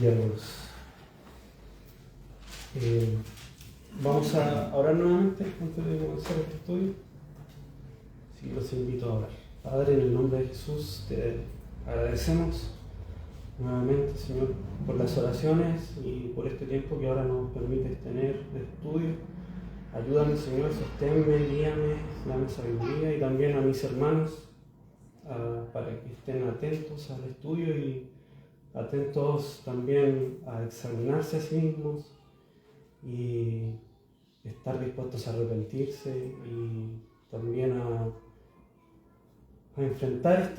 Diálogos. Vamos a orar nuevamente antes de comenzar este estudio. Sí, los invito a orar. Padre, en el nombre de Jesús te agradecemos nuevamente, Señor, por las oraciones y por este tiempo que ahora nos permites tener de estudio. Ayúdame, Señor, sosténme, guíame, dame sabiduría y también a mis hermanos para que estén atentos al estudio y atentos también a examinarse a sí mismos y estar dispuestos a arrepentirse y también a enfrentar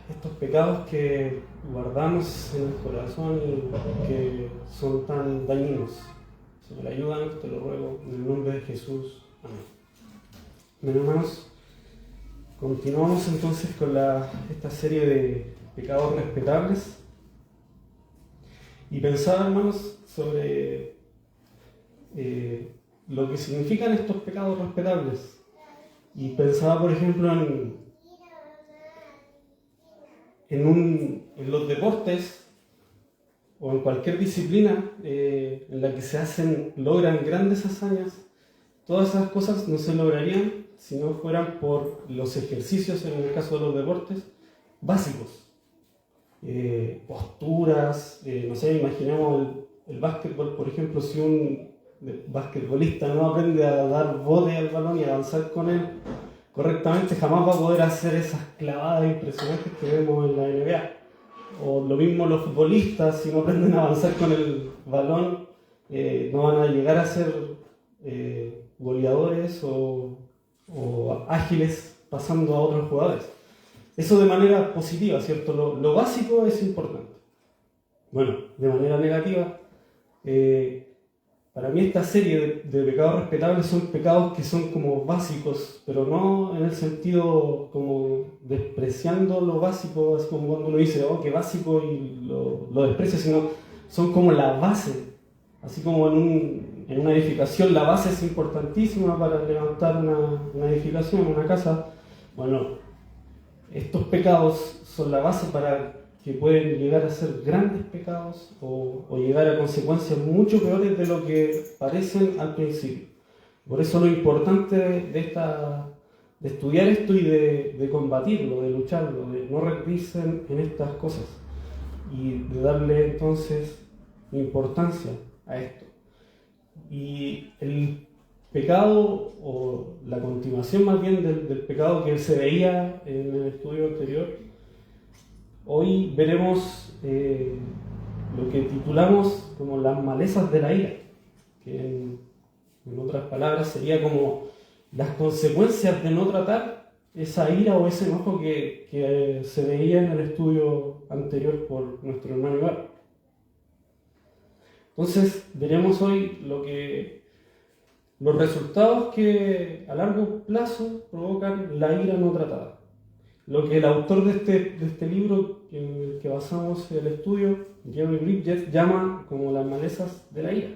estos pecados que guardamos en el corazón y que son tan dañinos. Señor, ayúdanos, te lo ruego, en el nombre de Jesús. Amén. Bien, hermanos, continuamos entonces con esta serie de pecados respetables. Y pensaba, hermanos, sobre lo que significan estos pecados respetables. Y pensaba, por ejemplo, en los deportes o en cualquier disciplina en la que logran grandes hazañas. Todas esas cosas no se lograrían si no fueran por los ejercicios, en el caso de los deportes, básicos. Posturas, no sé, imaginemos el básquetbol, por ejemplo, si un basquetbolista no aprende a dar bote al balón y avanzar con él correctamente, jamás va a poder hacer esas clavadas impresionantes que vemos en la NBA. O lo mismo los futbolistas, si no aprenden a avanzar con el balón, no van a llegar a ser goleadores o ágiles pasando a otros jugadores. Eso de manera positiva, ¿cierto? Lo básico es importante. Bueno, de manera negativa, para mí esta serie de pecados respetables son pecados que son como básicos, pero no en el sentido como despreciando lo básico, así como cuando uno dice, oh, qué básico, y lo desprecia, sino son como la base. Así como en una edificación la base es importantísima para levantar una edificación, una casa. Bueno, estos pecados son la base para que pueden llegar a ser grandes pecados o llegar a consecuencias mucho peores de lo que parecen al principio. Por eso lo importante de estudiar esto y de combatirlo, de lucharlo, de no rendirse en estas cosas y de darle entonces importancia a esto. Y el pecado, o la continuación más bien del pecado que se veía en el estudio anterior, hoy veremos lo que titulamos como las malezas de la ira, que en otras palabras sería como las consecuencias de no tratar esa ira o ese enojo que se veía en el estudio anterior por nuestro hermano Iván. Entonces veremos hoy los resultados que a largo plazo provocan la ira no tratada. Lo que el autor de este libro en el que basamos el estudio, Jerry Bridges, llama como las malezas de la ira.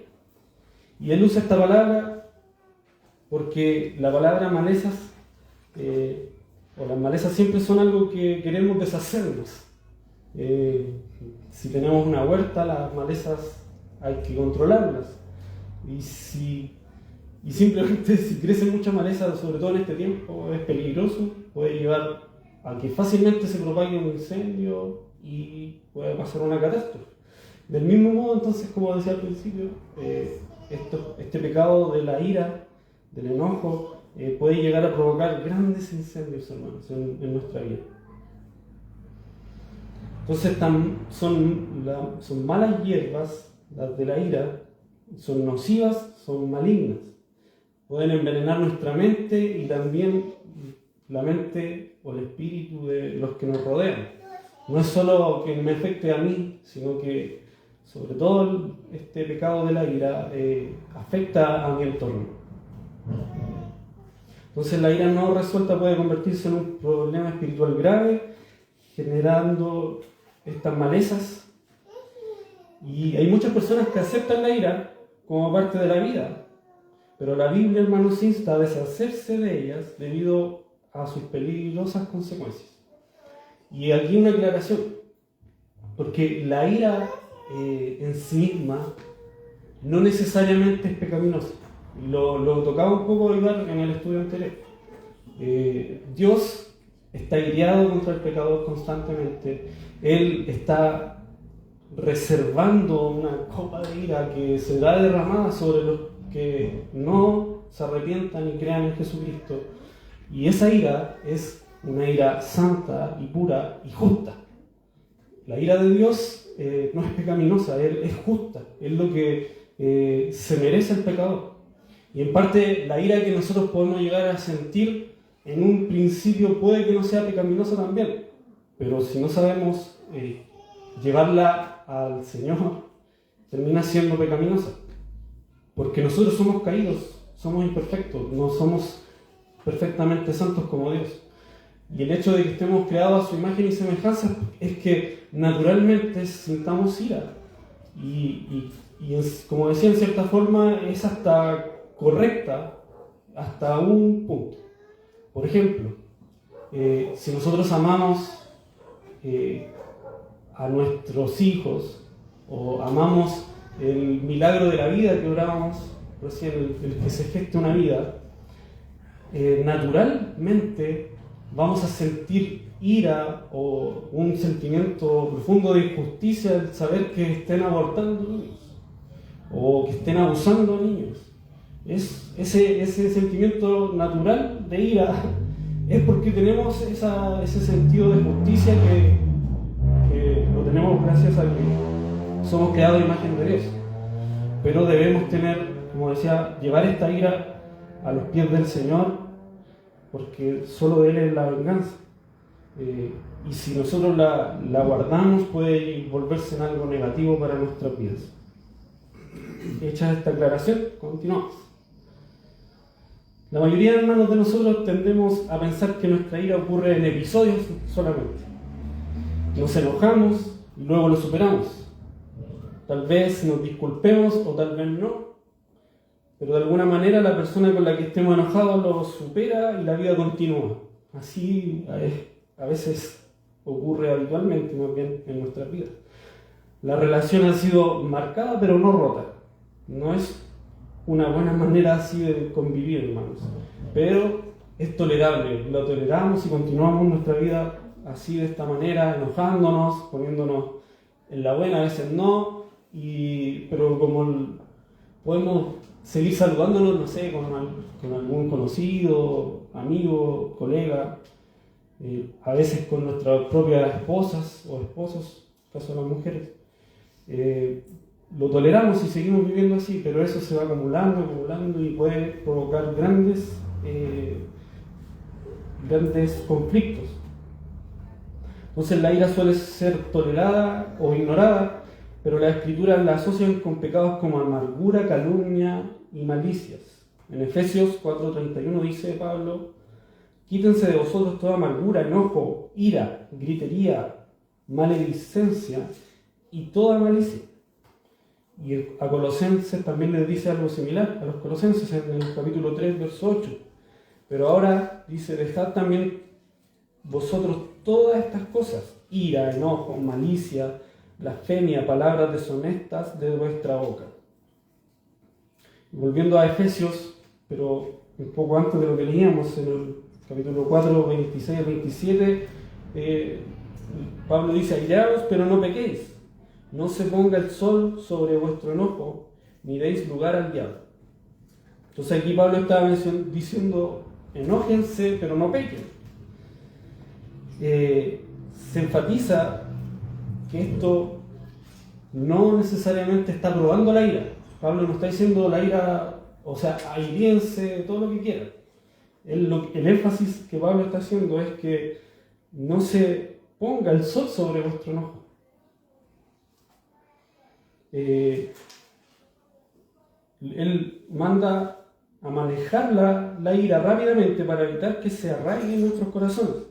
Y él usa esta palabra porque la palabra malezas o las malezas siempre son algo que queremos deshacernos. Si tenemos una huerta, las malezas hay que controlarlas. Y simplemente si crece mucha maleza, sobre todo en este tiempo, es peligroso, puede llevar a que fácilmente se propague un incendio y puede pasar una catástrofe. Del mismo modo, entonces, como decía al principio, este pecado de la ira, del enojo, puede llegar a provocar grandes incendios, hermanos, en nuestra vida. Entonces son malas hierbas, las de la ira, son nocivas, son malignas. Pueden envenenar nuestra mente y también la mente o el espíritu de los que nos rodean. No es solo que me afecte a mí, sino que sobre todo este pecado de la ira afecta a mi entorno. Entonces la ira no resuelta puede convertirse en un problema espiritual grave, generando estas malezas. Y hay muchas personas que aceptan la ira como parte de la vida, pero la Biblia, hermanos, insta a deshacerse de ellas debido a sus peligrosas consecuencias. Y aquí una aclaración, porque la ira en sí misma no necesariamente es pecaminosa. Lo tocaba un poco Ibar en el estudio anterior. Dios está iriado contra el pecador constantemente. Él está reservando una copa de ira que será derramada sobre los que no se arrepientan y crean en Jesucristo. Y esa ira es una ira santa y pura y justa. La ira de Dios no es pecaminosa, es justa, es lo que se merece el pecador. Y en parte la ira que nosotros podemos llegar a sentir en un principio puede que no sea pecaminosa también, pero si no sabemos llevarla al Señor, termina siendo pecaminosa. Porque nosotros somos caídos, somos imperfectos, no somos perfectamente santos como Dios. Y el hecho de que estemos creados a su imagen y semejanza es que naturalmente sintamos ira. Y como decía, en cierta forma es hasta correcta hasta un punto. Por ejemplo, si nosotros amamos a nuestros hijos o amamos el milagro de la vida que orábamos recién, el que se geste una vida, naturalmente vamos a sentir ira o un sentimiento profundo de injusticia al saber que estén abortando niños o que estén abusando a niños. Ese sentimiento natural de ira es porque tenemos ese sentido de justicia que lo tenemos gracias a que somos creados a imagen de Dios. Pero debemos tener, como decía, llevar esta ira a los pies del Señor, porque solo de Él es la venganza. Y si nosotros la guardamos, puede volverse en algo negativo para nuestras vidas. Hecha esta aclaración, continuamos. La mayoría de hermanos de nosotros tendemos a pensar que nuestra ira ocurre en episodios solamente. Nos enojamos y luego lo superamos. Tal vez nos disculpemos o tal vez no. Pero de alguna manera la persona con la que estemos enojados lo supera y la vida continúa. Así a veces ocurre habitualmente, más bien en nuestras vidas. La relación ha sido marcada pero no rota. No es una buena manera así de convivir, hermanos. Pero es tolerable, lo toleramos y continuamos nuestra vida así de esta manera, enojándonos, poniéndonos en la buena, a veces no, pero como podemos seguir saludándonos, no sé, con algún conocido, amigo, colega, a veces con nuestras propias esposas o esposos, en el caso de las mujeres. Lo toleramos y seguimos viviendo así, pero eso se va acumulando y puede provocar grandes conflictos. Entonces la ira suele ser tolerada o ignorada, pero las escrituras la asocian con pecados como amargura, calumnia y malicias. En Efesios 4:31 dice Pablo: quítense de vosotros toda amargura, enojo, ira, gritería, maledicencia y toda malicia. Y a Colosenses también les dice algo similar, a los Colosenses en el capítulo 3, verso 8. Pero ahora dice: dejad también vosotros todas estas cosas, ira, enojo, malicia, blasfemia, palabras deshonestas de vuestra boca. Volviendo a Efesios, pero un poco antes de lo que leíamos, en el capítulo 4, 26 al 27, Pablo dice: airaos, pero no pequéis. No se ponga el sol sobre vuestro enojo, ni deis lugar al diablo. Entonces aquí Pablo estaba diciendo: enójense, pero no pequen. Se enfatiza que esto no necesariamente está probando la ira. Pablo no está diciendo la ira, o sea, airíense, todo lo que quieran. El énfasis que Pablo está haciendo es que no se ponga el sol sobre vuestro enojo. Él manda a manejar la ira rápidamente para evitar que se arraigue en nuestros corazones.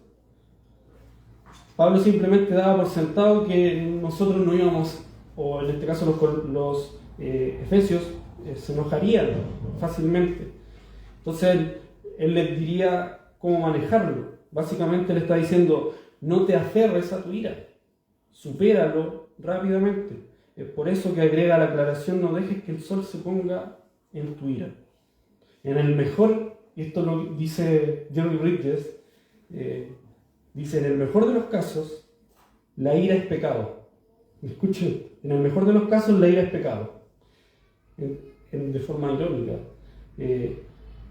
Pablo simplemente daba por sentado que nosotros no íbamos, o en este caso los efesios, se enojarían fácilmente. Entonces él les diría cómo manejarlo. Básicamente le está diciendo: no te aferres a tu ira, supéralo rápidamente. Por eso que agrega la aclaración: no dejes que el sol se ponga en tu ira. En el mejor, y esto lo dice Jerry Bridges, dice: en el mejor de los casos, la ira es pecado. Escuchen, en el mejor de los casos, la ira es pecado. De forma irónica.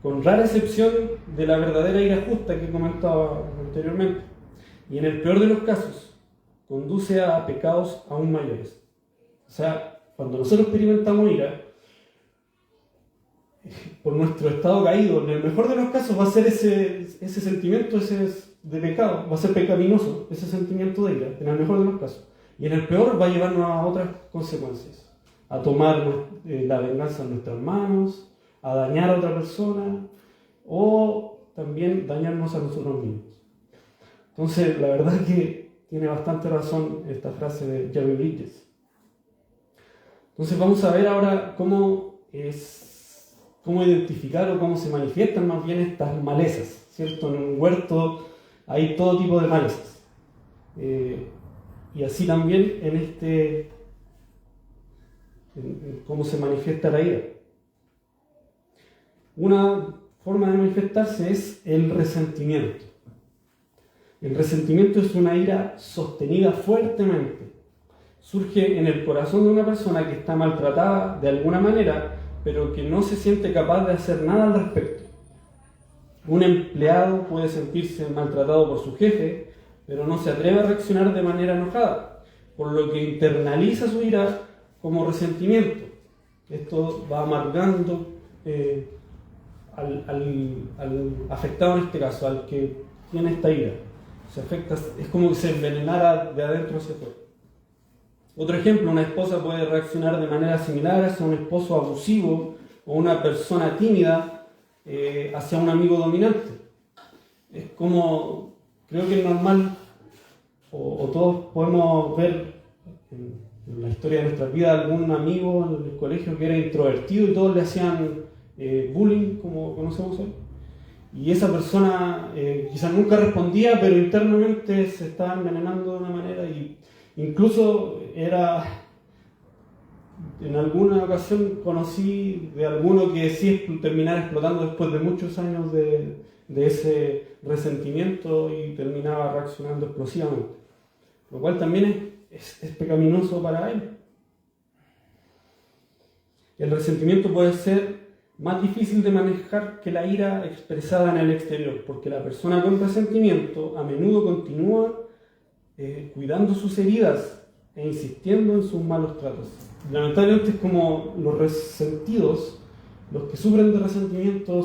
Con rara excepción de la verdadera ira justa que comentaba anteriormente. Y en el peor de los casos, conduce a pecados aún mayores. O sea, cuando nosotros experimentamos ira, por nuestro estado caído, en el mejor de los casos va a ser ese sentimiento de pecado, va a ser pecaminoso ese sentimiento de ira, en el mejor de los casos. Y en el peor va a llevarnos a otras consecuencias, a tomar la venganza en nuestras manos, a dañar a otra persona o también dañarnos a nosotros mismos. Entonces, la verdad es que tiene bastante razón esta frase de Jerry Bridges. Entonces vamos a ver ahora cómo identificar o cómo se manifiestan más bien estas malezas, ¿cierto? En un huerto hay todo tipo de malezas. Y así también en cómo se manifiesta la ira. Una forma de manifestarse es el resentimiento. El resentimiento es una ira sostenida fuertemente. Surge en el corazón de una persona que está maltratada de alguna manera, pero que no se siente capaz de hacer nada al respecto. Un empleado puede sentirse maltratado por su jefe, pero no se atreve a reaccionar de manera enojada, por lo que internaliza su ira como resentimiento. Esto va amargando al afectado, en este caso, al que tiene esta ira. Se afecta, es como que se envenenara de adentro hacia afuera. Otro ejemplo: una esposa puede reaccionar de manera similar hacia un esposo abusivo o una persona tímida hacia un amigo dominante. Es como, creo que es normal, o todos podemos ver en la historia de nuestra vida algún amigo en el colegio que era introvertido y todos le hacían bullying, como conocemos hoy. Y esa persona quizás nunca respondía, pero internamente se estaba envenenando de una manera, y incluso en alguna ocasión conocí de alguno que sí terminaba explotando después de muchos años de ese resentimiento y terminaba reaccionando explosivamente, lo cual también es pecaminoso para él. El resentimiento puede ser más difícil de manejar que la ira expresada en el exterior, porque la persona con resentimiento a menudo continúa cuidando sus heridas e insistiendo en sus malos tratos. Lamentablemente es como los resentidos, los que sufren de resentimiento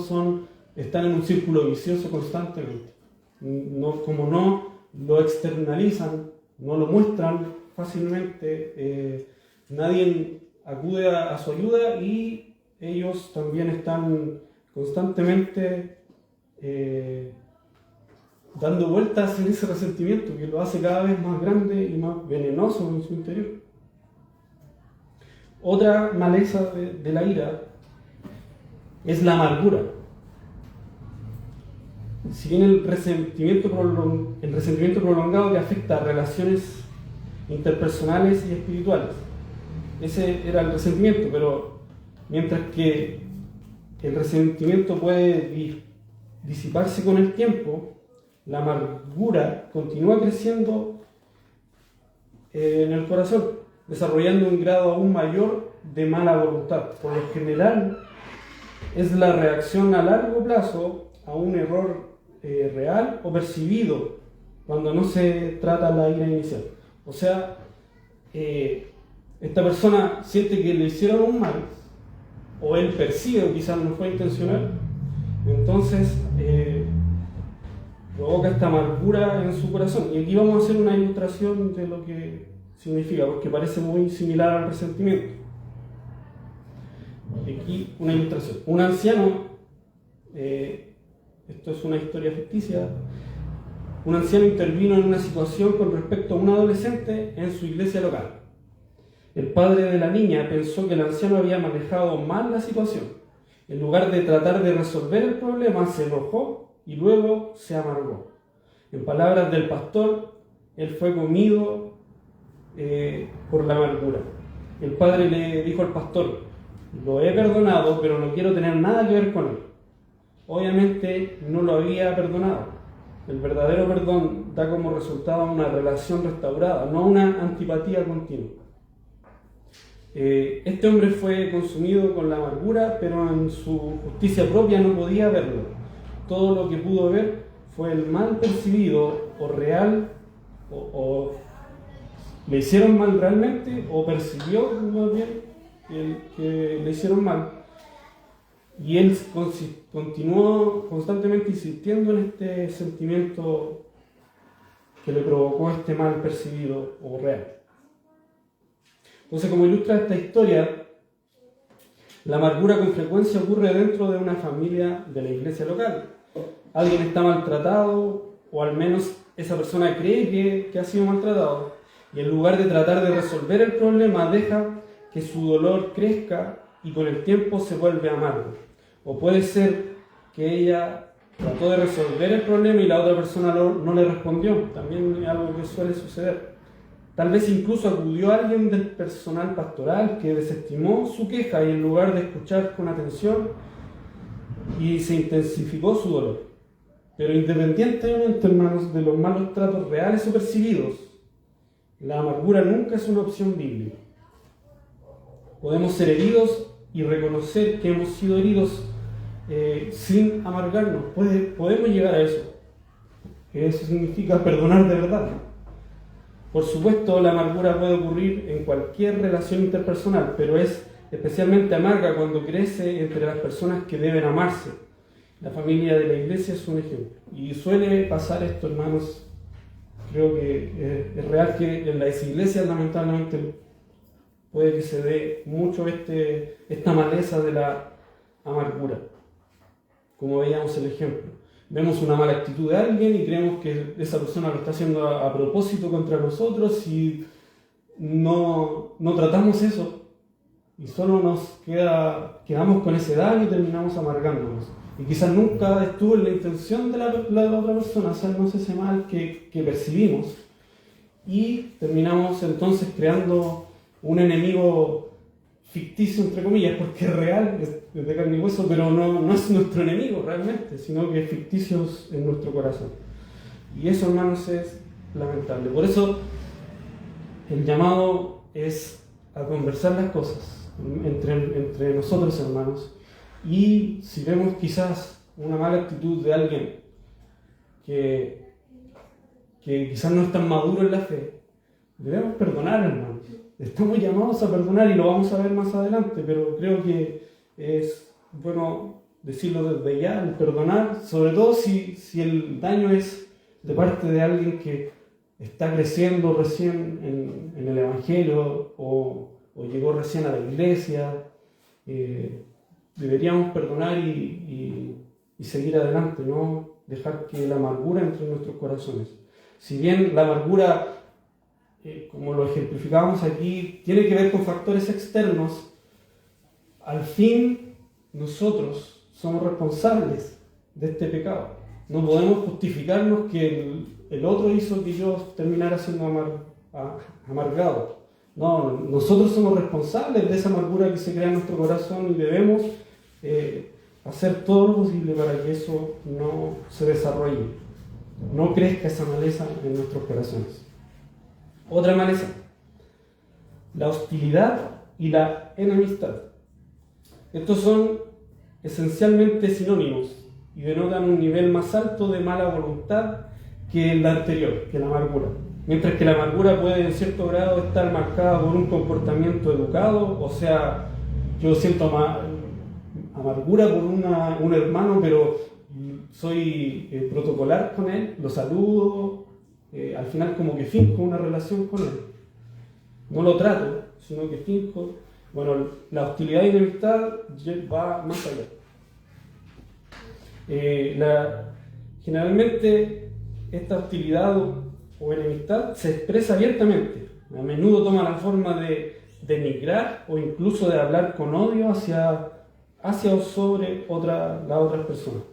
están en un círculo vicioso constantemente. Como no lo externalizan, no lo muestran fácilmente, nadie acude a su ayuda y ellos también están constantemente dando vueltas en ese resentimiento que lo hace cada vez más grande y más venenoso en su interior. Otra maleza de la ira es la amargura. Si bien el resentimiento prolongado que afecta a relaciones interpersonales y espirituales, ese era el resentimiento, pero mientras que el resentimiento puede disiparse con el tiempo, la amargura continúa creciendo en el corazón, desarrollando un grado aún mayor de mala voluntad. Por lo general, es la reacción a largo plazo a un error real o percibido cuando no se trata la ira inicial. O sea, esta persona siente que le hicieron un mal, o él percibe, o quizás no fue intencional, entonces provoca esta amargura en su corazón. Y aquí vamos a hacer una ilustración de lo que significa, porque parece muy similar al resentimiento. Aquí una ilustración. Un anciano, esto es una historia ficticia, un anciano intervino en una situación con respecto a un adolescente en su iglesia local. El padre de la niña pensó que el anciano había manejado mal la situación. En lugar de tratar de resolver el problema, se enojó y luego se amargó. En palabras del pastor, él fue comido por la amargura. el padre le dijo al pastor: lo he perdonado, pero no quiero tener nada que ver con él. Obviamente no lo había perdonado. El verdadero perdón da como resultado una relación restaurada, no una antipatía continua. Este hombre fue consumido con la amargura, pero en su justicia propia no podía verlo. Todo lo que pudo ver fue el mal percibido o real, o le hicieron mal realmente, o percibió más bien el que le hicieron mal. Y él continuó constantemente insistiendo en este sentimiento que le provocó este mal percibido o real. Entonces, como ilustra esta historia, la amargura con frecuencia ocurre dentro de una familia de la iglesia local. Alguien está maltratado, o al menos esa persona cree que ha sido maltratado, y en lugar de tratar de resolver el problema, deja que su dolor crezca y con el tiempo se vuelve amargo. O puede ser que ella trató de resolver el problema y la otra persona no le respondió. También es algo que suele suceder. Tal vez incluso acudió a alguien del personal pastoral que desestimó su queja y en lugar de escuchar con atención, y se intensificó su dolor. Pero independientemente, hermanos, de los malos tratos reales o percibidos, la amargura nunca es una opción bíblica. Podemos ser heridos y reconocer que hemos sido heridos sin amargarnos. Podemos llegar a eso. Eso significa perdonar de verdad. Por supuesto, la amargura puede ocurrir en cualquier relación interpersonal, pero es especialmente amarga cuando crece entre las personas que deben amarse. La familia de la iglesia es un ejemplo. Y suele pasar esto, hermanos. Creo que es real que en las iglesias, lamentablemente, puede que se dé mucho esta maleza de la amargura. Como veíamos el ejemplo. Vemos una mala actitud de alguien y creemos que esa persona lo está haciendo a propósito contra nosotros y no tratamos eso. Y solo quedamos con ese daño y terminamos amargándonos. Y quizás nunca estuvo en la intención de la otra persona hacernos ese mal que percibimos. Y terminamos entonces creando un enemigo ficticio, entre comillas, porque es real, es de carne y hueso, pero no es nuestro enemigo realmente, sino que es ficticio en nuestro corazón. Y eso, hermanos, es lamentable. Por eso el llamado es a conversar las cosas entre nosotros, hermanos. Y si vemos quizás una mala actitud de alguien que quizás no es tan maduro en la fe, debemos perdonar, hermanos. Estamos llamados a perdonar y lo vamos a ver más adelante, pero creo que es bueno decirlo desde ya, el perdonar, sobre todo si el daño es de parte de alguien que está creciendo recién en el Evangelio o llegó recién a la iglesia. Deberíamos perdonar y seguir adelante, no dejar que la amargura entre en nuestros corazones. Si bien la amargura, como lo ejemplificábamos aquí, tiene que ver con factores externos, al fin nosotros somos responsables de este pecado. No podemos justificarnos que el otro hizo que yo terminara siendo amargado. No, nosotros somos responsables de esa amargura que se crea en nuestro corazón y debemos hacer todo lo posible para que eso no se desarrolle, no crezca esa maleza en nuestros corazones. Otra maleza, la hostilidad y la enemistad. Estos son esencialmente sinónimos y denotan un nivel más alto de mala voluntad que la anterior, que la amargura. Mientras que la amargura puede en cierto grado estar marcada por un comportamiento educado, o sea, yo siento amargura por un hermano, pero soy protocolar con él, lo saludo, al final como que finjo una relación con él. No lo trato, sino que finjo. Bueno, la hostilidad y enemistad va más allá. Generalmente esta hostilidad o enemistad se expresa abiertamente. A menudo toma la forma de denigrar o incluso de hablar con odio hacia o sobre las otras personas.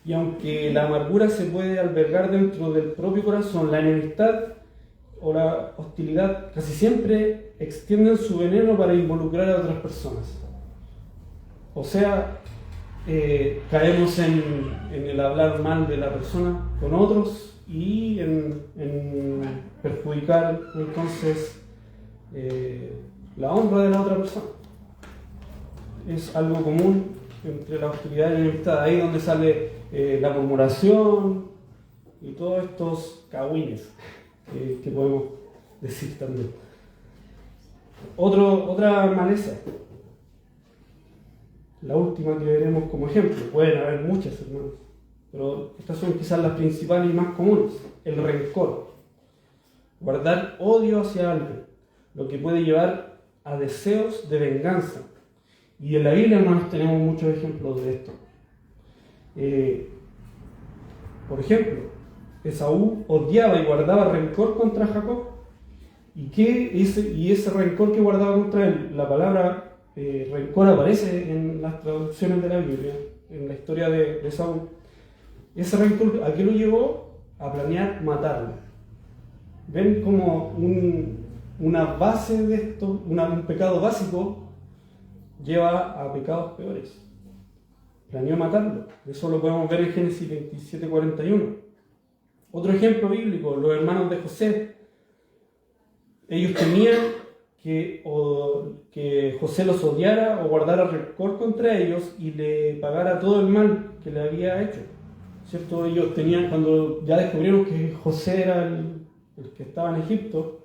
Y aunque la amargura se puede albergar dentro del propio corazón, la enemistad o la hostilidad casi siempre extienden su veneno para involucrar a otras personas. O sea, caemos en el hablar mal de la persona con otros y en perjudicar entonces la honra de la otra persona. Es algo común entre la hostilidad y la enemistad, ahí donde sale la murmuración y todos estos cagüines que podemos decir también. Otra maleza, la última que veremos como ejemplo, pueden haber muchas, hermanos, pero estas son quizás las principales y más comunes: el rencor, guardar odio hacia alguien, lo que puede llevar a deseos de venganza. Y en la Biblia, hermanos, tenemos muchos ejemplos de esto. Por ejemplo, Esaú odiaba y guardaba rencor contra Jacob. Y ese rencor que guardaba contra él, la palabra rencor aparece en las traducciones de la Biblia, en la historia de Esaú. Ese rencor, ¿a qué lo llevó? A planear matarlo. ¿Ven como una base de esto, un pecado básico lleva a pecados peores? Planeó matarlo. Eso lo podemos ver en Génesis 27:41. Otro ejemplo bíblico, los hermanos de José. Ellos temían que José los odiara o guardara rencor contra ellos y le pagara todo el mal que le había hecho. ¿Cierto? Ellos tenían, cuando ya descubrieron que José era el que estaba en Egipto,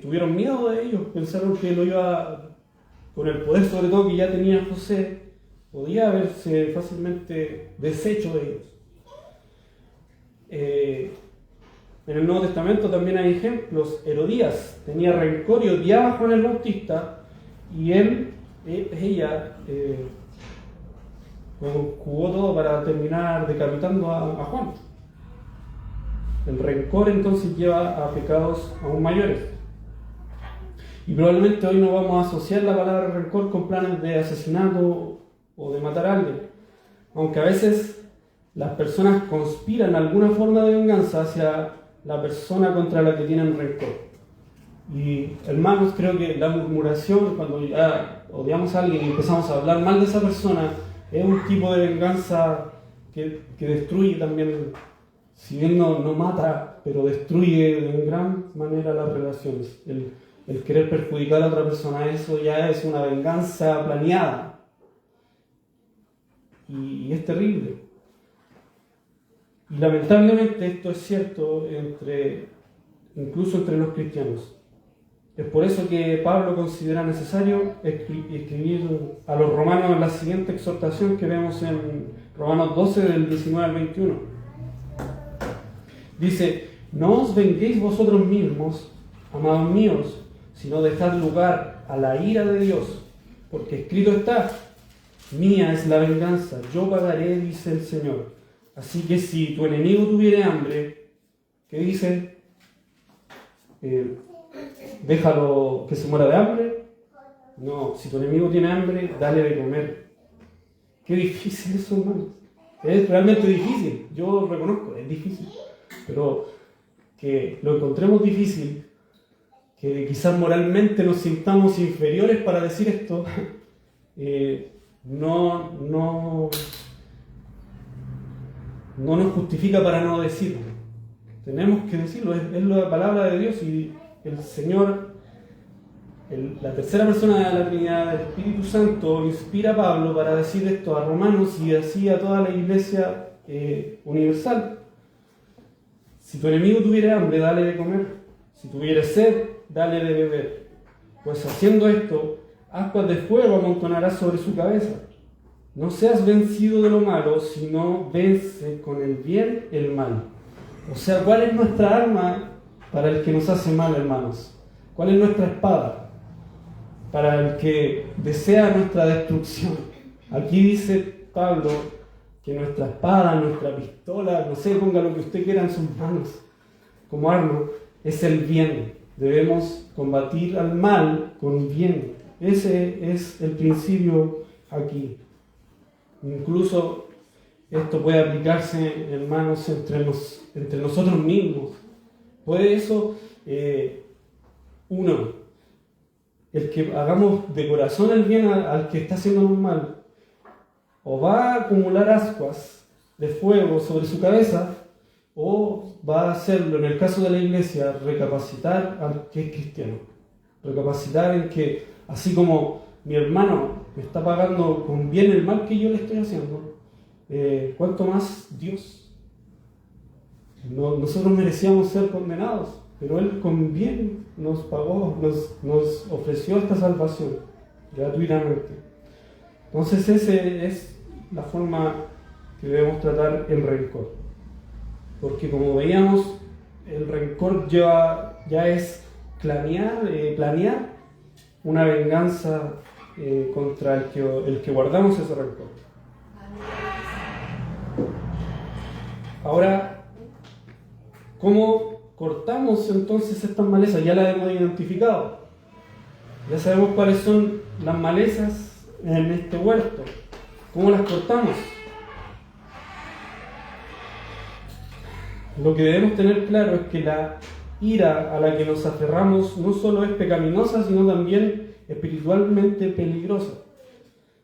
tuvieron miedo de ellos, pensaron que lo iba, con el poder sobre todo que ya tenía José, podía haberse fácilmente deshecho de ellos. En el Nuevo Testamento también hay ejemplos. Herodías tenía rencor y odiaba a Juan el Bautista, y ella jugó todo para terminar decapitando a Juan. El rencor entonces lleva a pecados aún mayores. Y probablemente hoy no vamos a asociar la palabra rencor con planes de asesinato o de matar a alguien, aunque a veces las personas conspiran alguna forma de venganza hacia la persona contra la que tienen rencor. Y hermanos, creo que la murmuración, cuando ya odiamos a alguien y empezamos a hablar mal de esa persona, es un tipo de venganza que destruye también, si bien no mata, pero destruye de gran manera las relaciones. El querer perjudicar a otra persona, eso ya es una venganza planeada. Y es terrible. Y lamentablemente esto es cierto incluso entre los cristianos. Es por eso que Pablo considera necesario escribir a los romanos la siguiente exhortación que vemos en Romanos 12, del 19 al 21. Dice: no os venguéis vosotros mismos, amados míos, sino dejad lugar a la ira de Dios, porque escrito está: mía es la venganza, yo pagaré, dice el Señor. Así que si tu enemigo tuviere hambre, ¿qué dice? ¿Déjalo que se muera de hambre? No, si tu enemigo tiene hambre, dale de comer. Qué difícil eso, hermanos. Es realmente difícil, yo lo reconozco, es difícil. Pero que lo encontremos difícil, que quizás moralmente nos sintamos inferiores para decir esto, no nos justifica para no decirlo. Tenemos que decirlo, es la palabra de Dios, y el Señor, la tercera persona de la Trinidad, el Espíritu Santo, inspira a Pablo para decir esto a romanos y así a toda la iglesia universal. Si tu enemigo tuviera hambre, dale de comer. Si tuviera sed, dale de beber. Pues haciendo esto, ascuas de fuego amontonarás sobre su cabeza. No seas vencido de lo malo, sino vence con el bien el mal. O sea, ¿cuál es nuestra arma para el que nos hace mal, hermanos? ¿Cuál es nuestra espada para el que desea nuestra destrucción? Aquí dice Pablo que nuestra espada, nuestra pistola, no sé, ponga lo que usted quiera en sus manos como arma, es el bien. Debemos combatir al mal con bien. Ese es el principio aquí. Incluso esto puede aplicarse, hermanos, entre nosotros mismos. Puede eso, uno, el que hagamos de corazón el bien al que está haciéndonos mal, o va a acumular ascuas de fuego sobre su cabeza, o va a hacerlo, en el caso de la iglesia, recapacitar al que es cristiano. Recapacitar en que, así como mi hermano me está pagando con bien el mal que yo le estoy haciendo, ¿cuánto más Dios? Nosotros merecíamos ser condenados, pero Él con bien nos pagó, nos ofreció esta salvación gratuitamente. Entonces esa es la forma que debemos tratar el rencor. Porque como veíamos, el rencor ya es planear una venganza contra el que guardamos ese rencor. Ahora, ¿cómo cortamos entonces estas malezas? Ya las hemos identificado. Ya sabemos cuáles son las malezas en este huerto. ¿Cómo las cortamos? Lo que debemos tener claro es que la ira a la que nos aferramos no solo es pecaminosa, sino también espiritualmente peligrosa.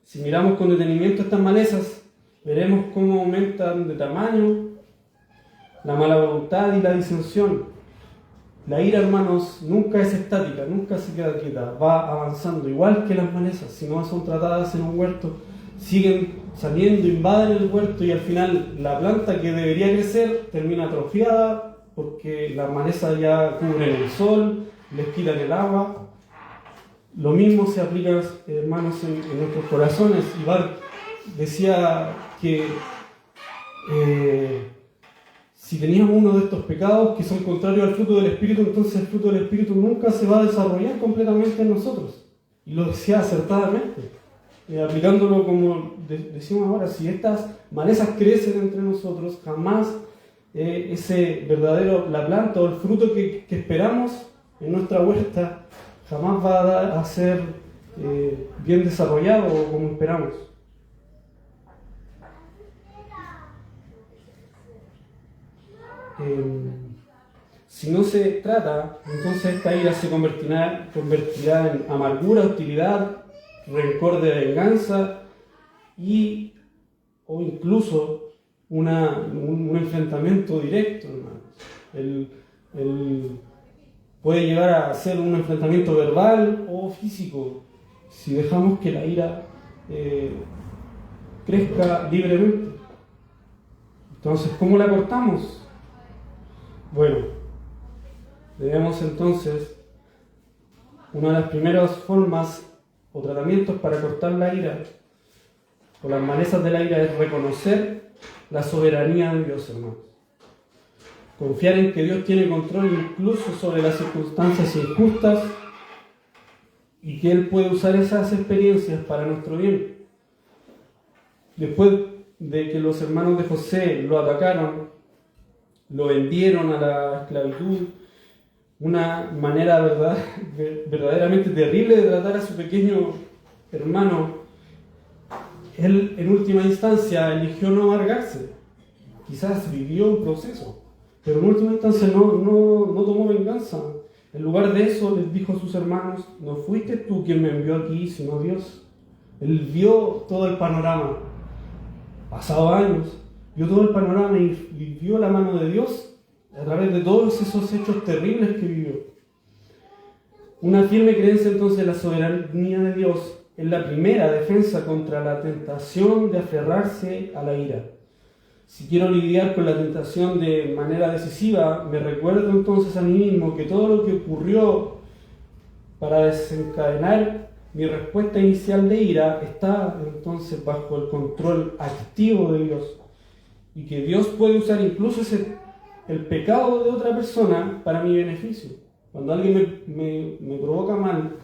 Si miramos con detenimiento estas malezas, veremos cómo aumentan de tamaño la mala voluntad y la disensión. La ira, hermanos, nunca es estática, nunca se queda quieta, va avanzando, igual que las malezas. Si no son tratadas en un huerto, siguen saliendo, invaden el huerto y al final la planta que debería crecer termina atrofiada porque las malezas ya cubren el sol, les quitan el agua. Lo mismo se aplica, hermanos, en nuestros corazones. Iván decía que si teníamos uno de estos pecados que son contrarios al fruto del Espíritu, entonces el fruto del Espíritu nunca se va a desarrollar completamente en nosotros. Y lo decía acertadamente. Aplicándolo como decimos ahora, si estas malezas crecen entre nosotros, jamás ese verdadero, la planta o el fruto que esperamos en nuestra huerta, jamás va a ser bien desarrollado como esperamos. Si no se trata, entonces esta ira se convertirá en amargura, hostilidad, rencor de venganza o incluso un enfrentamiento directo, hermanos. Puede llegar a ser un enfrentamiento verbal o físico si dejamos que la ira crezca libremente. Entonces, ¿cómo la cortamos? Bueno, debemos entonces, una de las primeras formas o tratamientos para cortar la ira o las malezas de la ira es reconocer la soberanía de Dios, hermanos. Confiar en que Dios tiene control incluso sobre las circunstancias injustas y que Él puede usar esas experiencias para nuestro bien. Después de que los hermanos de José lo atacaron, lo vendieron a la esclavitud, una manera verdaderamente terrible de tratar a su pequeño hermano, él en última instancia eligió no amargarse. Quizás vivió un proceso, pero en última instancia no tomó venganza. En lugar de eso les dijo a sus hermanos: no fuiste tú quien me envió aquí, sino Dios. Él vio todo el panorama, pasado años, vio todo el panorama y vio la mano de Dios a través de todos esos hechos terribles que vivió. Una firme creencia entonces en la soberanía de Dios es la primera defensa contra la tentación de aferrarse a la ira. Si quiero lidiar con la tentación de manera decisiva, me recuerdo entonces a mí mismo que todo lo que ocurrió para desencadenar mi respuesta inicial de ira está entonces bajo el control activo de Dios, y que Dios puede usar incluso el pecado de otra persona para mi beneficio. Cuando alguien me provoca mal,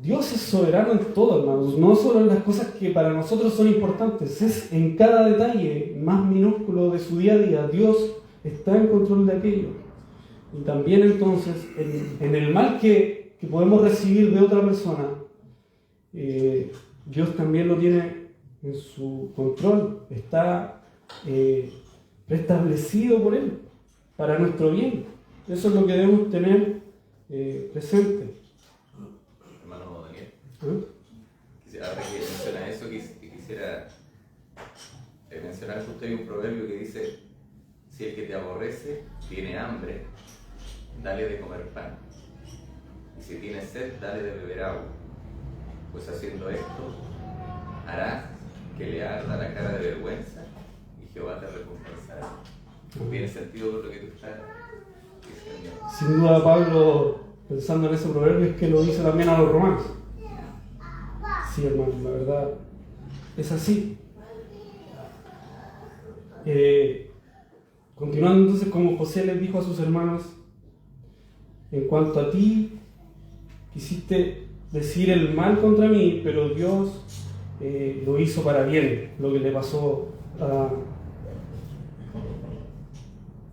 Dios es soberano en todo, hermanos, no solo en las cosas que para nosotros son importantes, es en cada detalle más minúsculo de su día a día. Dios está en control de aquello. Y también entonces, en el mal que podemos recibir de otra persona, Dios también lo tiene en su control, está preestablecido por Él para nuestro bien. Eso es lo que debemos tener presente. Ahora que menciona eso, quisiera mencionar justo hay un proverbio que dice: si el que te aborrece tiene hambre, dale de comer pan, y si tiene sed, dale de beber agua, pues haciendo esto harás que le arda la cara de vergüenza y Jehová te recompensará. ¿Tiene sentido por lo que tú estás diciendo? Sin duda Pablo, pensando en ese proverbio, es que lo dice también a los romanos. Sí, hermano, la verdad es así. Continuando entonces, como José les dijo a sus hermanos: en cuanto a ti, quisiste decir el mal contra mí, pero Dios lo hizo para bien, lo que le pasó a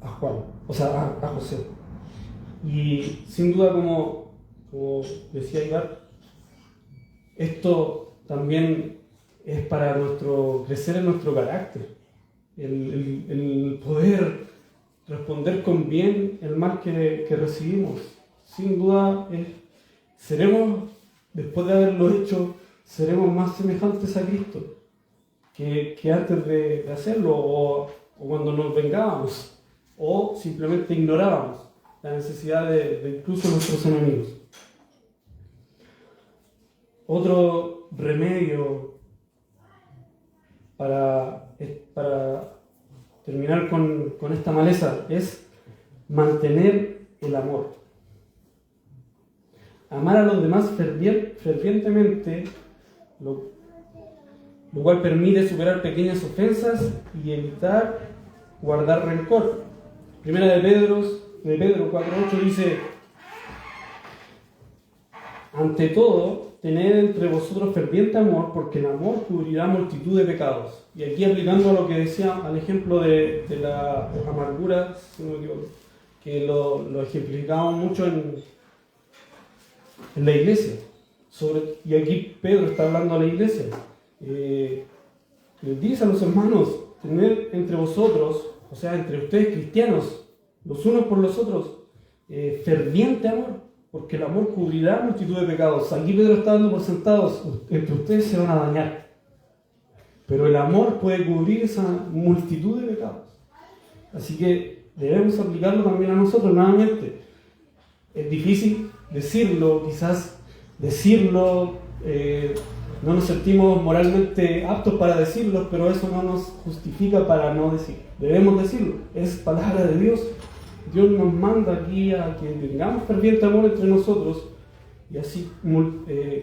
Juan, o sea, a José. Y sin duda, como decía Ibar, esto también es para crecer en nuestro carácter, el poder responder con bien el mal que recibimos. Sin duda, seremos, después de haberlo hecho, seremos más semejantes a Cristo que antes de hacerlo, o cuando nos vengábamos, o simplemente ignorábamos la necesidad de incluso nuestros enemigos. Otro remedio para terminar con esta maleza es mantener el amor. Amar a los demás fervientemente, lo cual permite superar pequeñas ofensas y evitar guardar rencor. Primera de Pedro 4:8 dice: ante todo, tened entre vosotros ferviente amor, porque el amor cubrirá multitud de pecados. Y aquí, aplicando a lo que decía, al ejemplo de la amargura, si no me equivoco, que lo ejemplificamos mucho en la iglesia. Y aquí Pedro está hablando a la iglesia. Les dice a los hermanos: tened entre vosotros, o sea, entre ustedes cristianos, los unos por los otros, ferviente amor, porque el amor cubrirá multitud de pecados. Aquí Pedro está dando por sentados: entre ustedes se van a dañar, pero el amor puede cubrir esa multitud de pecados. Así que debemos aplicarlo también a nosotros. Nuevamente, es difícil decirlo, quizás decirlo, no nos sentimos moralmente aptos para decirlo, pero eso no nos justifica para no decirlo. Debemos decirlo, es palabra de Dios. Dios nos manda aquí a que tengamos ferviente amor entre nosotros, y así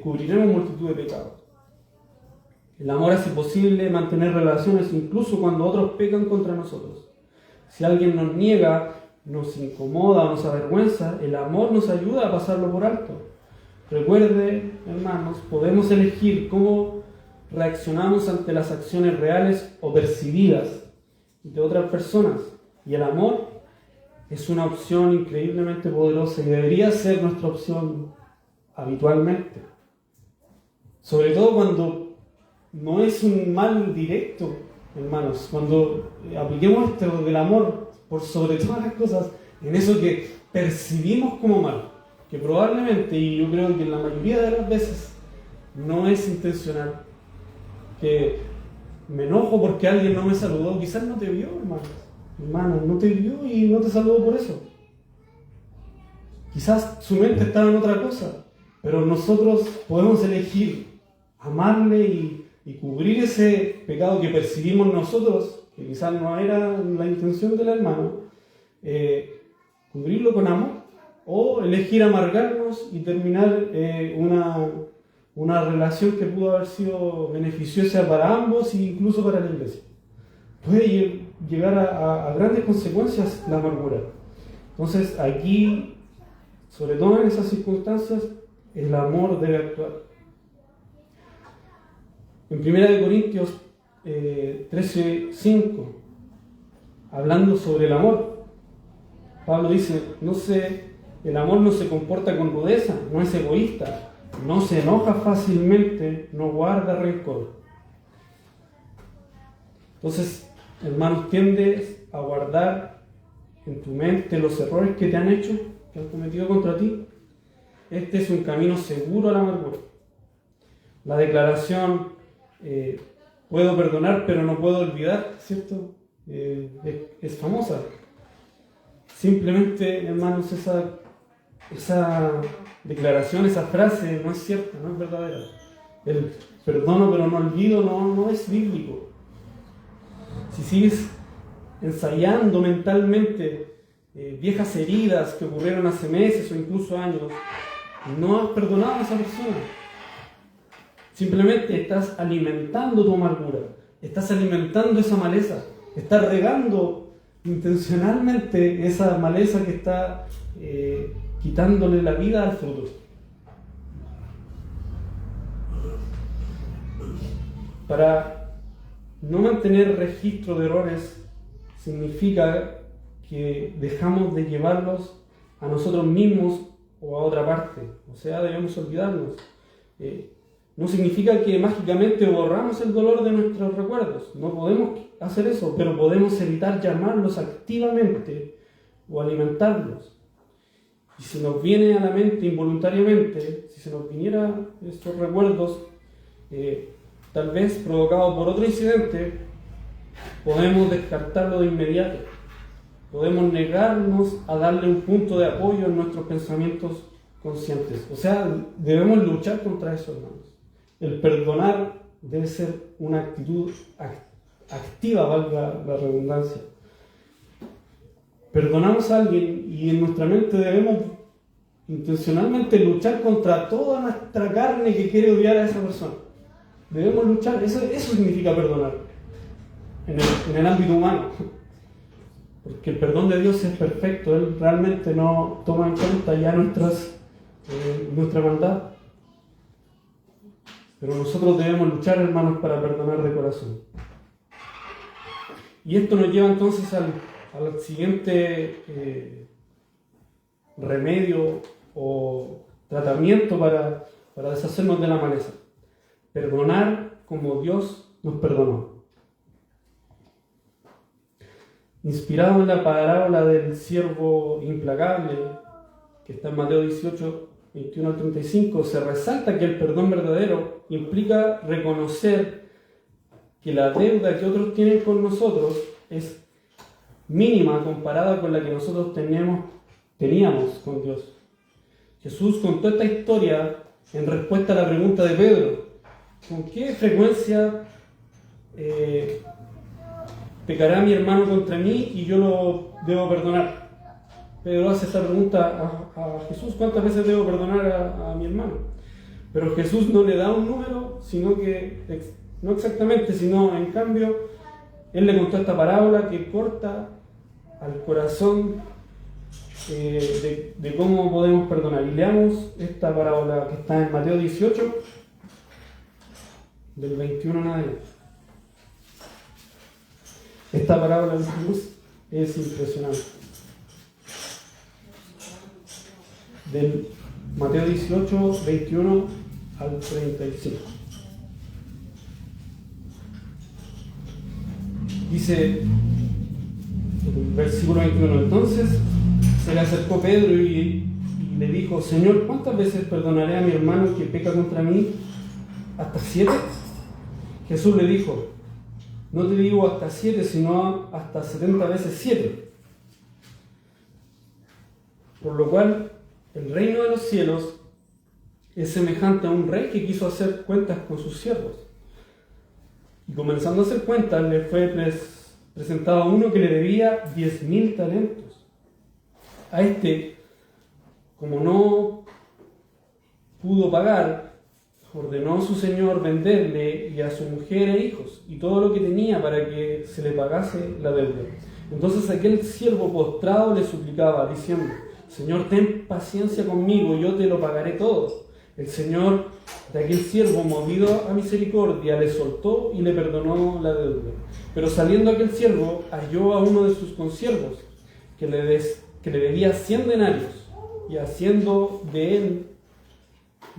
cubriremos multitud de pecados. El amor hace posible mantener relaciones incluso cuando otros pecan contra nosotros. Si alguien nos niega, nos incomoda, nos avergüenza, el amor nos ayuda a pasarlo por alto. Recuerde, hermanos, podemos elegir cómo reaccionamos ante las acciones reales o percibidas de otras personas, y el amor es una opción increíblemente poderosa y debería ser nuestra opción habitualmente. Sobre todo cuando no es un mal directo, hermanos. Cuando apliquemos esto del amor por sobre todas las cosas, en eso que percibimos como mal, que probablemente, y yo creo que en la mayoría de las veces, no es intencional. Que me enojo porque alguien no me saludó, quizás no te vio, hermano, no te vio y no te saludó por eso. Quizás su mente estaba en otra cosa, pero nosotros podemos elegir amarle y cubrir ese pecado que percibimos nosotros, que quizás no era la intención del hermano, cubrirlo con amor, o elegir amargarnos y terminar una relación que pudo haber sido beneficiosa para ambos e incluso para la iglesia. Puede llegar a grandes consecuencias la amargura. Entonces aquí, sobre todo en esas circunstancias, el amor debe actuar. En 1 Corintios 13:5, hablando sobre el amor, Pablo dice: el amor no se comporta con rudeza, no es egoísta, no se enoja fácilmente, no guarda rencor. Entonces, hermanos, tiendes a guardar en tu mente los errores que te han hecho, que han cometido contra ti. Este es un camino seguro a la amargura. La declaración, puedo perdonar pero no puedo olvidar, ¿cierto? Es famosa. Simplemente, hermanos, esa declaración, esa frase no es cierta, no es verdadera. El perdono pero no olvido no es bíblico. Si sigues ensayando mentalmente viejas heridas que ocurrieron hace meses o incluso años, no has perdonado a esa persona. Simplemente estás alimentando tu amargura, estás alimentando esa maleza, estás regando intencionalmente esa maleza que está quitándole la vida al fruto. Para no mantener registro de errores significa que dejamos de llevarlos a nosotros mismos o a otra parte, o sea, debemos olvidarnos. No significa que mágicamente borramos el dolor de nuestros recuerdos, no podemos hacer eso, pero podemos evitar llamarlos activamente o alimentarlos. Y si nos viene a la mente involuntariamente, si se nos viniera estos recuerdos, tal vez provocados por otro incidente, podemos descartarlo de inmediato. Podemos negarnos a darle un punto de apoyo en nuestros pensamientos conscientes. O sea, debemos luchar contra eso, hermanos. El perdonar debe ser una actitud activa, valga la redundancia. Perdonamos a alguien y en nuestra mente debemos intencionalmente luchar contra toda nuestra carne que quiere odiar a esa persona. Debemos luchar, eso significa perdonar en el ámbito humano. Porque el perdón de Dios es perfecto, Él realmente no toma en cuenta ya nuestra maldad. Pero nosotros debemos luchar, hermanos, para perdonar de corazón. Y esto nos lleva entonces al siguiente remedio o tratamiento para deshacernos de la maleza. Perdonar como Dios nos perdonó. Inspirado en la parábola del siervo implacable, que está en Mateo 18, 21 al 35, se resalta que el perdón verdadero implica reconocer que la deuda que otros tienen con nosotros es mínima comparada con la que nosotros teníamos con Dios. Jesús contó esta historia en respuesta a la pregunta de Pedro: ¿con qué frecuencia pecará mi hermano contra mí y yo lo debo perdonar? Pedro hace esta pregunta a Jesús: ¿cuántas veces debo perdonar a mi hermano? Pero Jesús no le da un número, sino que, no exactamente, sino en cambio, Él le contó esta parábola que corta al corazón de cómo podemos perdonar. Y leamos esta parábola que está en Mateo 18, del 21 en adelante. Esta parábola de Jesús es impresionante. Del Mateo 18, 21 al 35. Dice, versículo 21, entonces se le acercó Pedro y le dijo: Señor, ¿cuántas veces perdonaré a mi hermano que peca contra mí? ¿Hasta 7? Jesús le dijo: no te digo hasta 7, sino hasta 70 veces 7. Por lo cual, el reino de los cielos es semejante a un rey que quiso hacer cuentas con sus siervos. Y comenzando a hacer cuentas, le fue presentado a uno que le debía 10,000 talentos. A este, como no pudo pagar, ordenó a su señor venderle y a su mujer e hijos y todo lo que tenía para que se le pagase la deuda. Entonces aquel siervo postrado le suplicaba, diciendo: Señor, ten paciencia conmigo, yo te lo pagaré todo. El señor de aquel siervo, movido a misericordia, le soltó y le perdonó la deuda. Pero saliendo aquel siervo, halló a uno de sus consiervos, que le debía 100 denarios, y haciendo de él,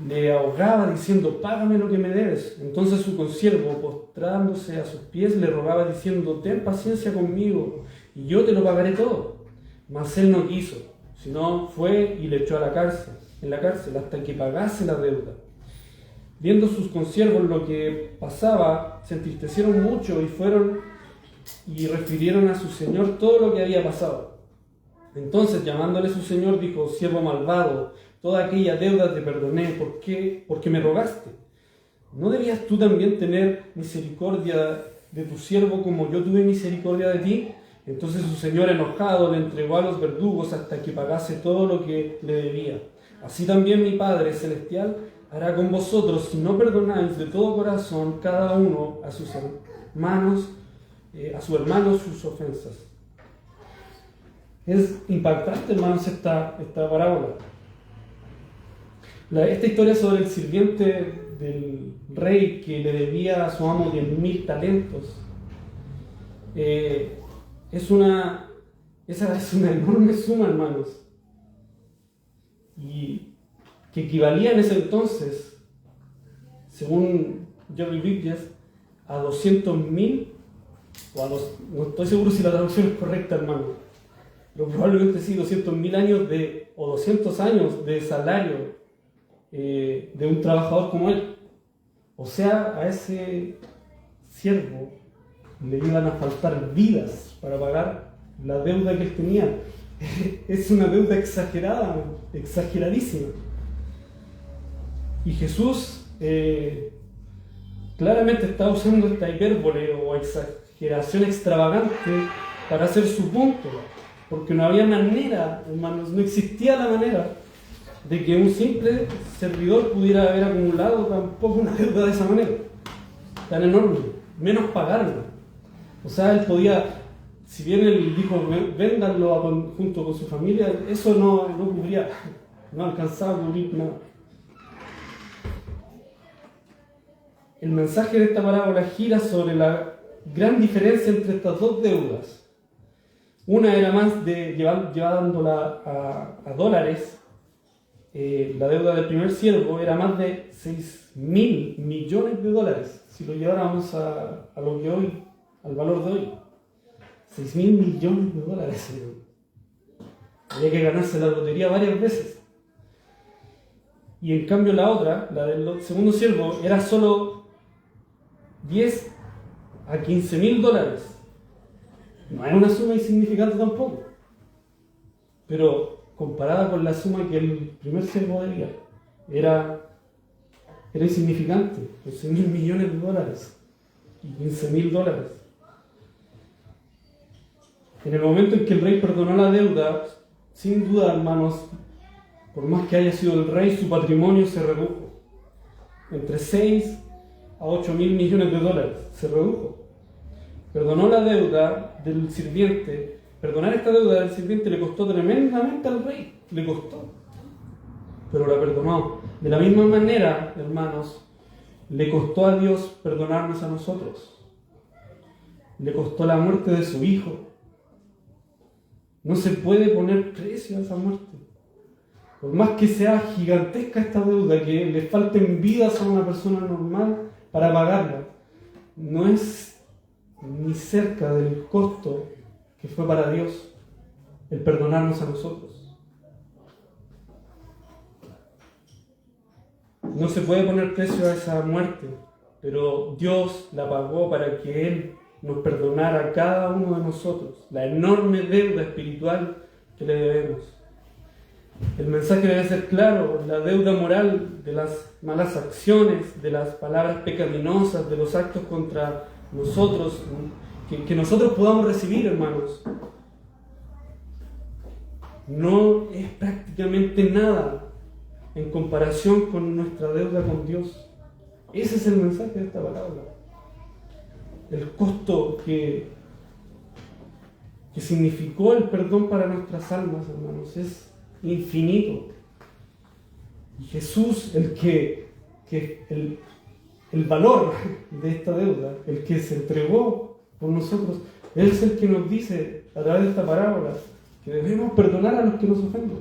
le ahogaba diciendo: págame lo que me debes. Entonces su consiervo, postrándose a sus pies, le rogaba diciendo: ten paciencia conmigo y yo te lo pagaré todo. Mas él no quiso, sino fue y le echó en la cárcel hasta que pagase la deuda. viendo sus consiervos lo que pasaba, se entristecieron mucho y fueron y refirieron a su señor todo lo que había pasado. Entonces, llamándole su señor, dijo: siervo malvado, toda aquella deuda te perdoné. ¿Por qué? Porque me rogaste. ¿No debías tú también tener misericordia de tu siervo como yo tuve misericordia de ti? Entonces su señor, enojado, le entregó a los verdugos hasta que pagase todo lo que le debía. Así también mi Padre Celestial hará con vosotros si no perdonáis de todo corazón cada uno a sus hermanos, sus ofensas. Es impactante, hermanos, esta parábola. Esta historia sobre el sirviente del rey que le debía a su amo 10.000 talentos esa es una enorme suma, hermanos, y que equivalía en ese entonces, según Jerry Bridges, a 200.000, no estoy seguro si la traducción es correcta, hermano, pero probablemente sí, 200.000 años o 200 años de salario de un trabajador como él. O sea, a ese siervo le iban a faltar vidas para pagar la deuda que él tenía. Es una deuda exagerada, exageradísima. Y Jesús claramente está usando esta hipérbole o exageración extravagante para hacer su punto, porque no había manera, hermanos, no existía la manera de que un simple servidor pudiera haber acumulado tampoco una deuda de esa manera, tan enorme, menos pagarla. O sea, él podía, si bien él dijo véndanlo junto con su familia, eso no cubría, no alcanzaba a cubrir nada. El mensaje de esta parábola gira sobre la gran diferencia entre estas dos deudas. Una era más de llevándola a dólares. La deuda del primer siervo era más de 6.000 millones de dólares, si lo lleváramos a lo que hoy, al valor de hoy. 6.000 millones de dólares. Había que ganarse la lotería varias veces. Y en cambio la otra, la del segundo siervo, era solo 10 a 15.000 dólares. No era una suma insignificante tampoco, pero comparada con la suma que el primer siervo debía, era insignificante, 11.000 millones de dólares y 15.000 dólares. En el momento en que el rey perdonó la deuda, sin duda, hermanos, por más que haya sido el rey, su patrimonio se redujo. Entre 6 a 8.000 millones de dólares se redujo. Perdonó la deuda del sirviente. Perdonar esta deuda del sirviente le costó tremendamente al rey, le costó, pero la perdonó. De la misma manera, hermanos, le costó a Dios perdonarnos a nosotros. Le costó la muerte de su hijo. No se puede poner precio a esa muerte. Por más que sea gigantesca esta deuda, que le falten vidas a una persona normal para pagarla, no es ni cerca del costo que fue para Dios el perdonarnos a nosotros. No se puede poner precio a esa muerte, pero Dios la pagó para que Él nos perdonara a cada uno de nosotros la enorme deuda espiritual que le debemos. El mensaje debe ser claro: la deuda moral de las malas acciones, de las palabras pecaminosas, de los actos contra nosotros, que nosotros podamos recibir, hermanos, no es prácticamente nada en comparación con nuestra deuda con Dios. Ese es el mensaje de esta parábola. El costo que significó el perdón para nuestras almas, hermanos, es infinito. Y Jesús, el valor de esta deuda, el que se entregó por nosotros, Él es el que nos dice a través de esta parábola que debemos perdonar a los que nos ofenden.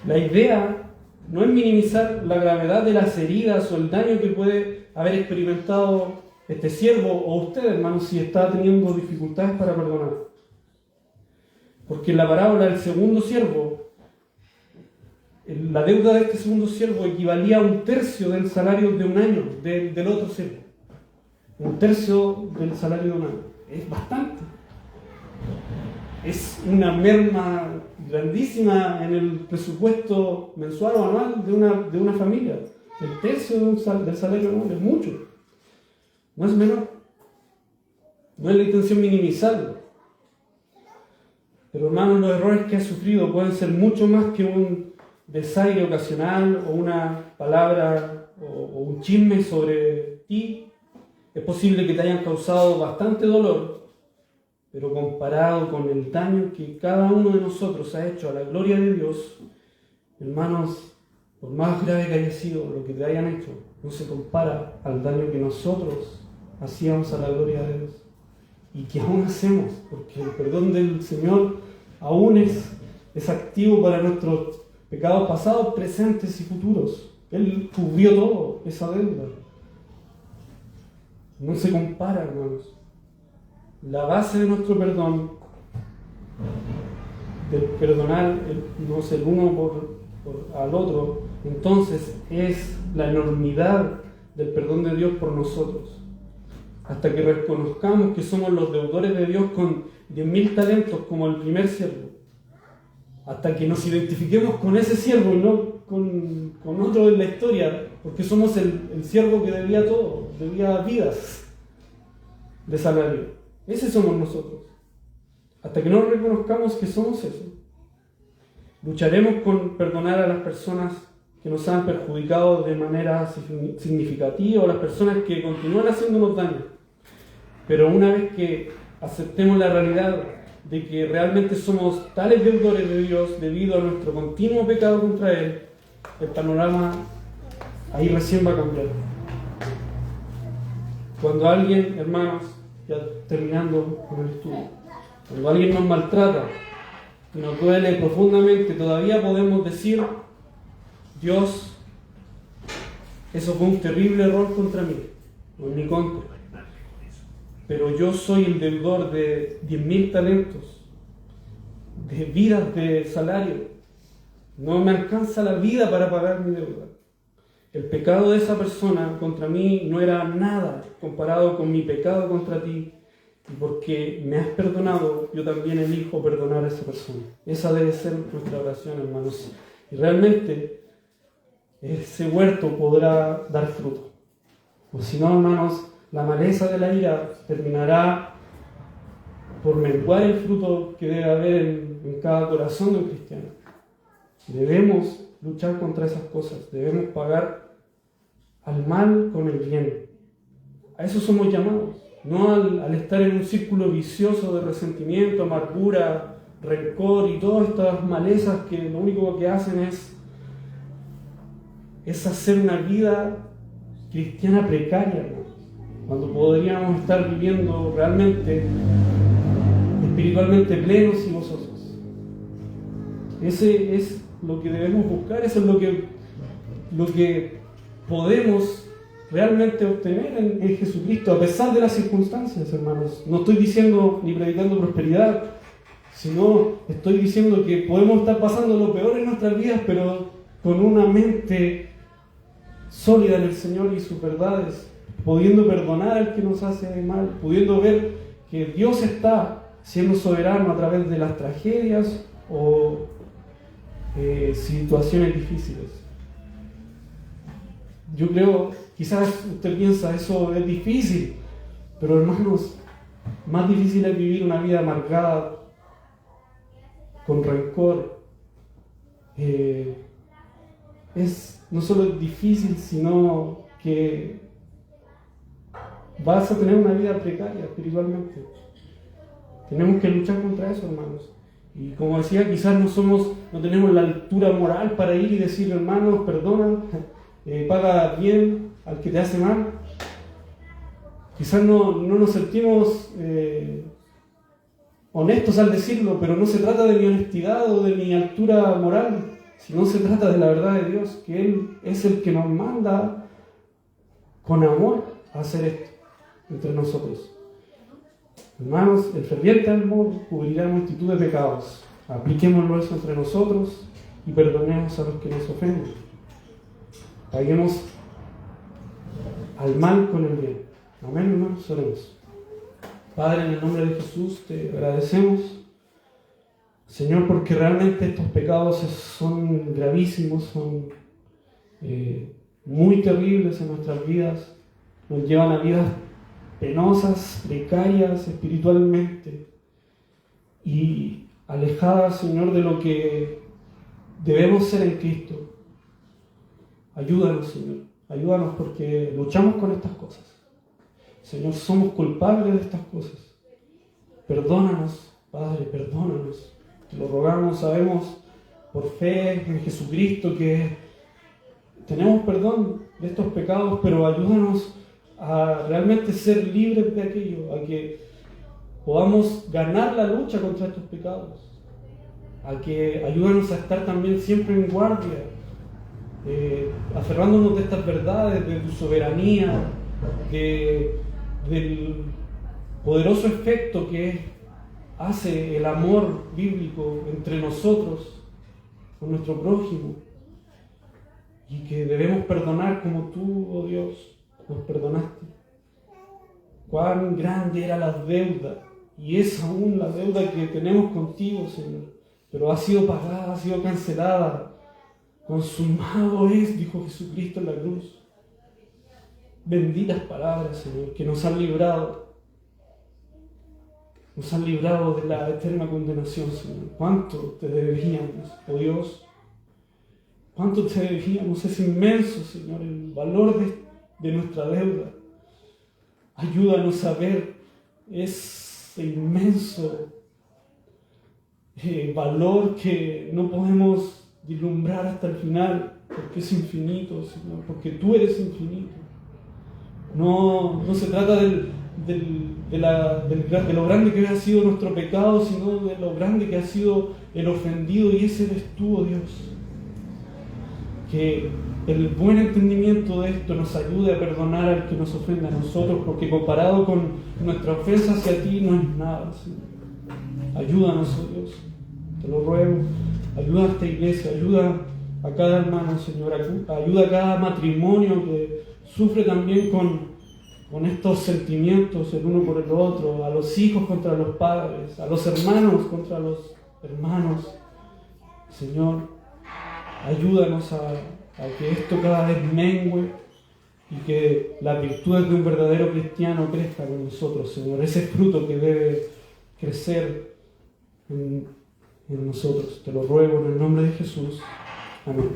La idea no es minimizar la gravedad de las heridas o el daño que puede haber experimentado este siervo o usted, hermano, si está teniendo dificultades para perdonar. Porque en la parábola del segundo siervo, la deuda de este segundo siervo equivalía a 1/3 del salario de un año del otro siervo. 1/3 del salario de un año. Es bastante. Es una merma grandísima en el presupuesto mensual o anual de una familia. El tercio del salario anual es mucho. No es menor. No es la intención minimizarlo. Pero hermanos, los errores que has sufrido pueden ser mucho más que un desaire ocasional o una palabra o un chisme sobre ti. Es posible que te hayan causado bastante dolor, pero comparado con el daño que cada uno de nosotros ha hecho a la gloria de Dios, hermanos, por más grave que haya sido lo que te hayan hecho, no se compara al daño que nosotros hacíamos a la gloria de Dios y que aún hacemos, porque el perdón del Señor aún es activo para nuestros pecados pasados, presentes y futuros. Él cubrió todo esa deuda. No se compara, hermanos. La base de nuestro perdón, de perdonar el uno al otro, entonces es la enormidad del perdón de Dios por nosotros. Hasta que reconozcamos que somos los deudores de Dios con 10.000 talentos como el primer siervo. Hasta que nos identifiquemos con ese siervo y no con otro en la historia, porque somos el siervo que debía todo, debía vidas de salario. Ese somos nosotros. Hasta que no reconozcamos que somos eso, lucharemos con perdonar a las personas que nos han perjudicado de manera significativa o las personas que continúan haciéndonos daño. Pero una vez que aceptemos la realidad de que realmente somos tales deudores de Dios debido a nuestro continuo pecado contra Él, el panorama ahí recién va a cambiar. Cuando alguien, hermanos, ya terminando con el estudio, cuando alguien nos maltrata y nos duele profundamente, todavía podemos decir: Dios, eso fue un terrible error contra mí, o en mi contra. Pero yo soy el deudor de 10.000 talentos, de vidas de salario. No me alcanza la vida para pagar mi deuda. El pecado de esa persona contra mí no era nada comparado con mi pecado contra ti. Y porque me has perdonado, yo también elijo perdonar a esa persona. Esa debe ser nuestra oración, hermanos. Y realmente ese huerto podrá dar fruto. O si no, hermanos, la maleza de la ira terminará por menguar el fruto que debe haber en cada corazón de un cristiano. Debemos luchar contra esas cosas. Debemos pagar al mal con el bien. A eso somos llamados. No al estar en un círculo vicioso de resentimiento, amargura, rencor y todas estas malezas que lo único que hacen es hacer una vida cristiana precaria, ¿no? Cuando podríamos estar viviendo realmente espiritualmente plenos y gozosos. Ese es lo que debemos buscar, eso es lo que podemos realmente obtener en Jesucristo, a pesar de las circunstancias, hermanos. No estoy diciendo ni predicando prosperidad, sino estoy diciendo que podemos estar pasando lo peor en nuestras vidas, pero con una mente sólida en el Señor y sus verdades, pudiendo perdonar al que nos hace mal, pudiendo ver que Dios está siendo soberano a través de las tragedias o situaciones difíciles. Yo creo, quizás usted piensa, eso es difícil, pero hermanos, más difícil es vivir una vida amargada, con rencor. No solo es difícil, sino que vas a tener una vida precaria espiritualmente. Tenemos que luchar contra eso, hermanos. Y como decía, quizás no tenemos la altura moral para ir y decir: hermanos, perdona, paga bien al que te hace mal. Quizás no nos sentimos honestos al decirlo, pero no se trata de mi honestidad o de mi altura moral, sino se trata de la verdad de Dios, que Él es el que nos manda con amor a hacer esto entre nosotros. Hermanos, el ferviente amor cubrirá multitud de pecados. Apliquémoslo eso entre nosotros y perdonemos a los que nos ofenden. Paguemos al mal con el bien. Amén, hermanos, oremos. Padre, en el nombre de Jesús te agradecemos, Señor, porque realmente estos pecados son gravísimos, son muy terribles en nuestras vidas, nos llevan a vidas penosas, precarias espiritualmente y alejadas, Señor, de lo que debemos ser en Cristo. Ayúdanos, Señor, ayúdanos porque luchamos con estas cosas. Señor, somos culpables de estas cosas. Perdónanos, Padre, perdónanos. Te lo rogamos, sabemos por fe en Jesucristo que tenemos perdón de estos pecados, pero ayúdanos a realmente ser libres de aquello, a que podamos ganar la lucha contra estos pecados, a que ayúdanos a estar también siempre en guardia, aferrándonos de estas verdades, de tu soberanía, del poderoso efecto que hace el amor bíblico entre nosotros, con nuestro prójimo, y que debemos perdonar como tú, oh Dios, nos perdonaste. Cuán grande era la deuda, y es aún la deuda que tenemos contigo, Señor, pero ha sido pagada, ha sido cancelada. Consumado es, dijo Jesucristo en la cruz. Benditas palabras, Señor, que nos han librado de la eterna condenación, Señor. ¿Cuánto te debíamos, oh Dios? ¿Cuánto te debíamos? Es inmenso, Señor, el valor de nuestra deuda. Ayúdanos a ver ese inmenso valor que no podemos vislumbrar hasta el final, porque es infinito, Señor, porque tú eres infinito. No se trata de lo grande que ha sido nuestro pecado, sino de lo grande que ha sido el ofendido, y ese eres tú, oh Dios. Que el buen entendimiento de esto nos ayude a perdonar al que nos ofende a nosotros, porque comparado con nuestra ofensa hacia ti no es nada, Señor. Ayúdanos, oh Dios, te lo ruego. Ayuda a esta iglesia, ayuda a cada hermano, Señor, ayuda a cada matrimonio que sufre también con estos sentimientos el uno por el otro, a los hijos contra los padres, a los hermanos contra los hermanos. Señor, ayúdanos a que esto cada vez mengue y que las virtudes de un verdadero cristiano crezcan en nosotros, Señor, ese fruto que debe crecer en nosotros. Te lo ruego en el nombre de Jesús. Amén.